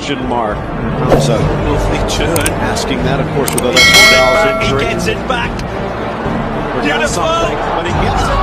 question mark. There's a Wilfried Churn asking that, of course, with a left injury. He gets it back. Beautiful. But he gets it.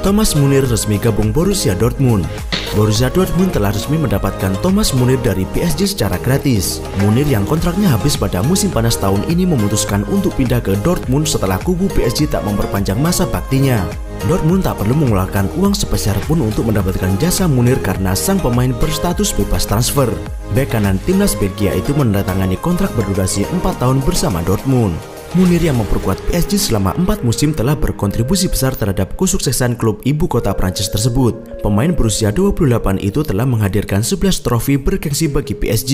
Thomas Müller resmi gabung Borussia Dortmund. Borussia Dortmund telah resmi mendapatkan Thomas Müller dari PSG secara gratis. Müller yang kontraknya habis pada musim panas tahun ini memutuskan untuk pindah ke Dortmund setelah kubu PSG tak memperpanjang masa baktinya. Dortmund tak perlu mengeluarkan uang sepeser pun untuk mendapatkan jasa Müller karena sang pemain berstatus bebas transfer. Bek kanan timnas Belgia itu menandatangani kontrak berdurasi 4 tahun bersama Dortmund. Müller yang memperkuat PSG selama 4 musim telah berkontribusi besar terhadap kesuksesan klub ibu kota Prancis tersebut. Pemain berusia 28 itu telah menghadirkan 11 trofi bergengsi bagi PSG.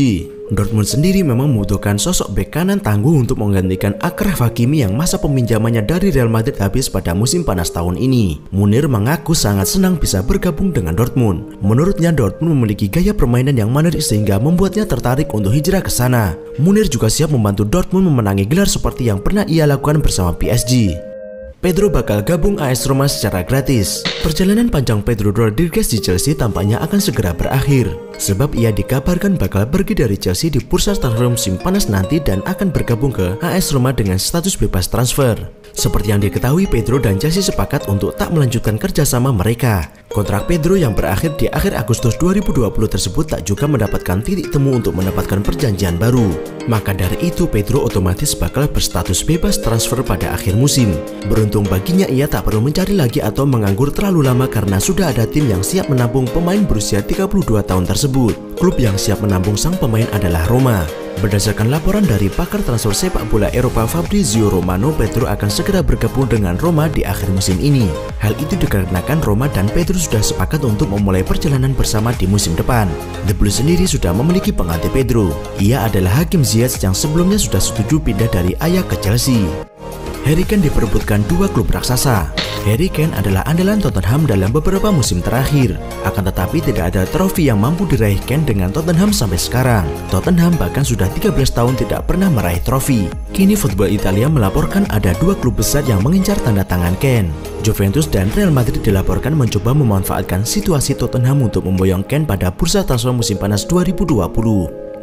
Dortmund sendiri memang membutuhkan sosok bek kanan tangguh untuk menggantikan Achraf Hakimi yang masa peminjamannya dari Real Madrid habis pada musim panas tahun ini. Müller mengaku sangat senang bisa bergabung dengan Dortmund. Menurutnya Dortmund memiliki gaya permainan yang menarik sehingga membuatnya tertarik untuk hijrah ke sana. Müller juga siap membantu Dortmund memenangi gelar seperti yang pernah ia lakukan bersama PSG. Pedro bakal gabung AS Roma secara gratis. Perjalanan panjang Pedro Rodriguez di Chelsea tampaknya akan segera berakhir, sebab ia dikabarkan bakal pergi dari Chelsea di bursa transfer musim panas nanti dan akan bergabung ke AS Roma dengan status bebas transfer. Seperti yang diketahui, Pedro dan Chelsea sepakat untuk tak melanjutkan kerjasama mereka. Kontrak Pedro yang berakhir di akhir Agustus 2020 tersebut tak juga mendapatkan titik temu untuk mendapatkan perjanjian baru. Maka dari itu Pedro otomatis bakal berstatus bebas transfer pada akhir musim. Beruntung baginya ia tak perlu mencari lagi atau menganggur terlalu lama karena sudah ada tim yang siap menampung pemain berusia 32 tahun tersebut. Klub yang siap menampung sang pemain adalah Roma. Berdasarkan laporan dari pakar transfer sepak bola Eropa Fabrizio Romano, Pedro akan segera bergabung dengan Roma di akhir musim ini. Hal itu dikarenakan Roma dan Pedro sudah sepakat untuk memulai perjalanan bersama di musim depan. The Blues sendiri sudah memiliki pengganti Pedro. Ia adalah Hakim Ziyech yang sebelumnya sudah setuju pindah dari Ajax ke Chelsea. Harry Kane diperebutkan 2 klub raksasa. Harry Kane adalah andalan Tottenham dalam beberapa musim terakhir. Akan tetapi tidak ada trofi yang mampu diraih Kane dengan Tottenham sampai sekarang. Tottenham bahkan sudah 13 tahun tidak pernah meraih trofi. Kini Football Italia melaporkan ada 2 klub besar yang mengincar tanda tangan Kane. Juventus dan Real Madrid dilaporkan mencoba memanfaatkan situasi Tottenham untuk memboyong Kane pada bursa transfer musim panas 2020.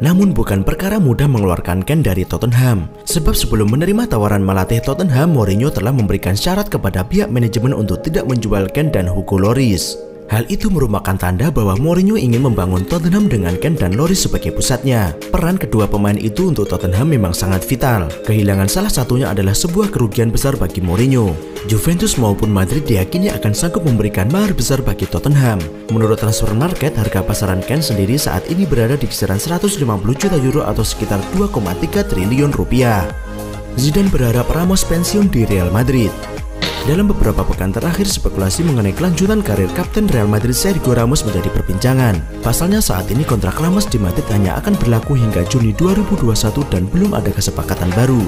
Namun bukan perkara mudah mengeluarkan Kane dari Tottenham, sebab sebelum menerima tawaran melatih Tottenham, Mourinho telah memberikan syarat kepada pihak manajemen untuk tidak menjual Kane dan Hugo Lloris. Hal itu merupakan tanda bahwa Mourinho ingin membangun Tottenham dengan Kane dan Lloris sebagai pusatnya. Peran kedua pemain itu untuk Tottenham memang sangat vital. Kehilangan salah satunya adalah sebuah kerugian besar bagi Mourinho. Juventus maupun Madrid diyakini akan sanggup memberikan mahar besar bagi Tottenham. Menurut transfer market, harga pasaran Kane sendiri saat ini berada di kisaran 150 juta euro atau sekitar 2,3 triliun rupiah. Zidane berharap Ramos pensiun di Real Madrid. Dalam beberapa pekan terakhir, spekulasi mengenai kelanjutan karir Kapten Real Madrid Sergio Ramos menjadi perbincangan. Pasalnya saat ini kontrak Ramos di Madrid hanya akan berlaku hingga Juni 2021 dan belum ada kesepakatan baru.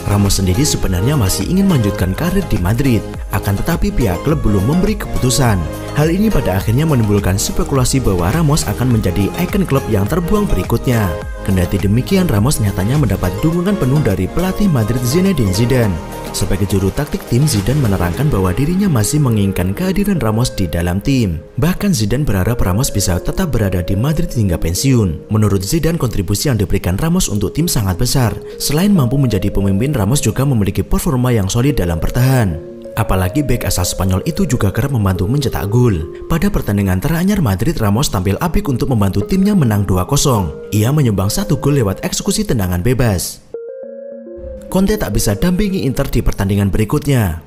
Ramos sendiri sebenarnya masih ingin melanjutkan karir di Madrid, akan tetapi pihak klub belum memberi keputusan. Hal ini pada akhirnya menimbulkan spekulasi bahwa Ramos akan menjadi ikon klub yang terbuang berikutnya. Kendati demikian, Ramos nyatanya mendapat dukungan penuh dari pelatih Madrid Zinedine Zidane. Sebagai juru taktik tim, Zidane menerangkan bahwa dirinya masih menginginkan kehadiran Ramos di dalam tim. Bahkan Zidane berharap Ramos bisa tetap berada di Madrid hingga pensiun. Menurut Zidane, kontribusi yang diberikan Ramos untuk tim sangat besar. Selain mampu menjadi pemimpin, Ramos juga memiliki performa yang solid dalam bertahan. Apalagi bek asal Spanyol itu juga kerap membantu mencetak gol. Pada pertandingan teranyar Madrid, Ramos tampil apik untuk membantu timnya menang 2-0. Ia menyumbang 1 gol lewat eksekusi tendangan bebas. Conte tak bisa dampingi Inter di pertandingan berikutnya.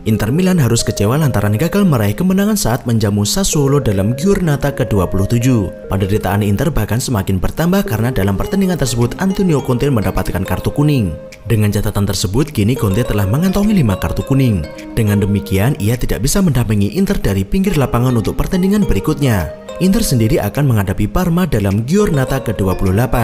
Inter Milan harus kecewa lantaran gagal meraih kemenangan saat menjamu Sassuolo dalam Giornata ke-27. Penderitaan Inter bahkan semakin bertambah karena dalam pertandingan tersebut Antonio Conte mendapatkan kartu kuning. Dengan catatan tersebut, kini Conte telah mengantongi 5 kartu kuning. Dengan demikian, ia tidak bisa mendampingi Inter dari pinggir lapangan untuk pertandingan berikutnya. Inter sendiri akan menghadapi Parma dalam Giornata ke-28.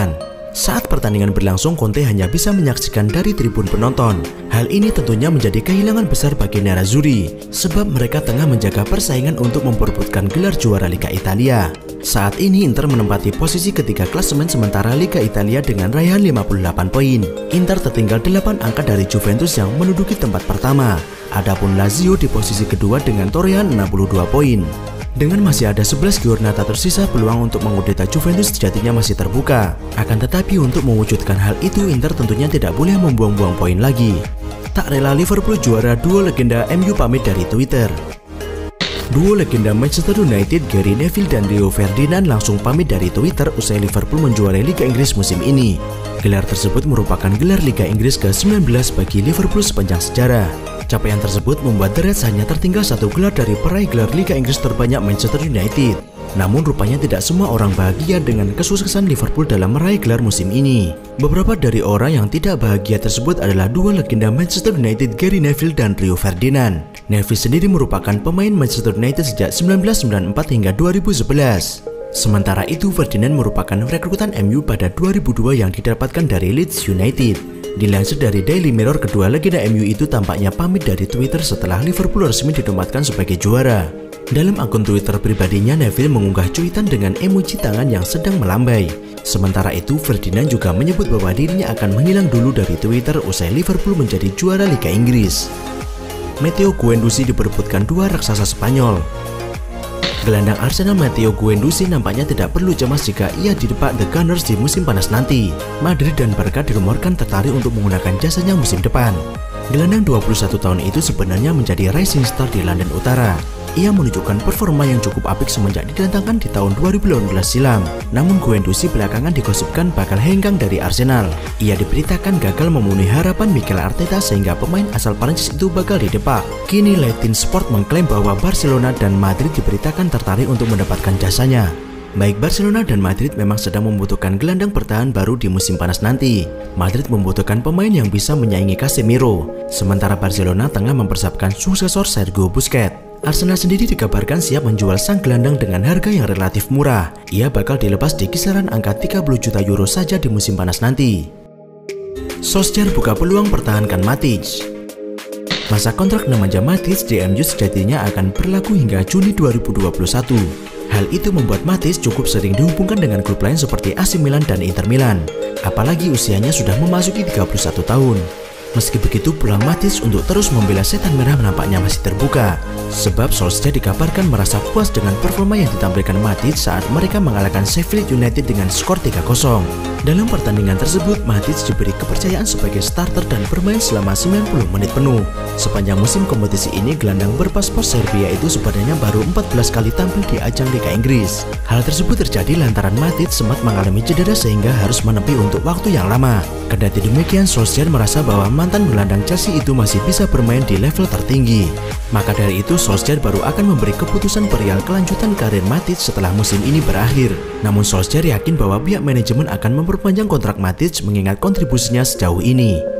Saat pertandingan berlangsung, Conte hanya bisa menyaksikan dari tribun penonton. Hal ini tentunya menjadi kehilangan besar bagi Nerazzurri, sebab mereka tengah menjaga persaingan untuk memperebutkan gelar juara Liga Italia. Saat ini Inter menempati posisi ketiga klasemen sementara Liga Italia dengan raihan 58 poin. Inter tertinggal 8 angka dari Juventus yang menduduki tempat pertama. Adapun Lazio di posisi kedua dengan torehan 62 poin. Dengan masih ada 11 giornata tersisa, peluang untuk mengudeta Juventus sejatinya masih terbuka. Akan tetapi untuk mewujudkan hal itu, Inter tentunya tidak boleh membuang-buang poin lagi. Tak rela Liverpool juara, duo legenda MU pamit dari Twitter. Duo legenda Manchester United Gary Neville dan Rio Ferdinand langsung pamit dari Twitter usai Liverpool menjuarai Liga Inggris musim ini. Gelar tersebut merupakan gelar Liga Inggris ke-19 bagi Liverpool sepanjang sejarah. Capaian tersebut membuat The Reds hanya tertinggal satu gelar dari peraih gelar Liga Inggris terbanyak Manchester United. Namun rupanya tidak semua orang bahagia dengan kesuksesan Liverpool dalam meraih gelar musim ini. Beberapa dari orang yang tidak bahagia tersebut adalah dua legenda Manchester United Gary Neville dan Rio Ferdinand. Neville sendiri merupakan pemain Manchester United sejak 1994 hingga 2011. Sementara itu Ferdinand merupakan rekrutan MU pada 2002 yang didapatkan dari Leeds United. Dilansir dari Daily Mirror, kedua legenda MU itu tampaknya pamit dari Twitter setelah Liverpool resmi dinobatkan sebagai juara. Dalam akun Twitter pribadinya, Neville mengunggah cuitan dengan emoji tangan yang sedang melambai. Sementara itu, Ferdinand juga menyebut bahwa dirinya akan menghilang dulu dari Twitter usai Liverpool menjadi juara Liga Inggris. Matteo Guendouzi diperebutkan dua raksasa Spanyol. Gelandang Arsenal Matteo Guendouzi nampaknya tidak perlu cemas jika ia didepak The Gunners di musim panas nanti. Madrid dan Barca dirumorkan tertarik untuk menggunakan jasanya musim depan. Gelandang 21 tahun itu sebenarnya menjadi rising star di London Utara. Ia menunjukkan performa yang cukup apik semenjak didatangkan di tahun 2018 silam. Namun Guendouzi belakangan digosipkan bakal hengkang dari Arsenal. Ia diberitakan gagal memenuhi harapan Mikel Arteta sehingga pemain asal Prancis itu bakal didepak. Kini Latin Sport mengklaim bahwa Barcelona dan Madrid diberitakan tertarik untuk mendapatkan jasanya. Baik Barcelona dan Madrid memang sedang membutuhkan gelandang bertahan baru di musim panas nanti. Madrid membutuhkan pemain yang bisa menyaingi Casemiro, sementara Barcelona tengah mempersiapkan suksesor Sergio Busquets. Arsenal sendiri dikabarkan siap menjual sang gelandang dengan harga yang relatif murah. Ia bakal dilepas di kisaran angka 30 juta euro saja di musim panas nanti. Solskjaer buka peluang pertahankan Matic. Masa kontrak Nemanja Matic di MU sejatinya akan berlaku hingga Juni 2021. Hal itu membuat Matic cukup sering dihubungkan dengan klub lain seperti AC Milan dan Inter Milan. Apalagi usianya sudah memasuki 31 tahun. Meski begitu, peluang Matic untuk terus membela setan merah nampaknya masih terbuka. Sebab Solskjaer dikabarkan merasa puas dengan performa yang ditampilkan Matic saat mereka mengalahkan Sheffield United dengan skor 3-0. Dalam pertandingan tersebut, Matic diberi kepercayaan sebagai starter dan bermain selama 90 menit penuh. Sepanjang musim kompetisi ini, gelandang berpaspor Serbia itu sebenarnya baru 14 kali tampil di ajang Liga Inggris. Hal tersebut terjadi lantaran Matic sempat mengalami cedera sehingga harus menepi untuk waktu yang lama. Kendati demikian, Solskjaer merasa bahwa mantan gelandang Chelsea itu masih bisa bermain di level tertinggi. Maka dari itu, Solskjaer baru akan memberi keputusan perihal kelanjutan karir Matic setelah musim ini berakhir. Namun Solskjaer yakin bahwa pihak manajemen akan memperpanjang kontrak Matic mengingat kontribusinya sejauh ini.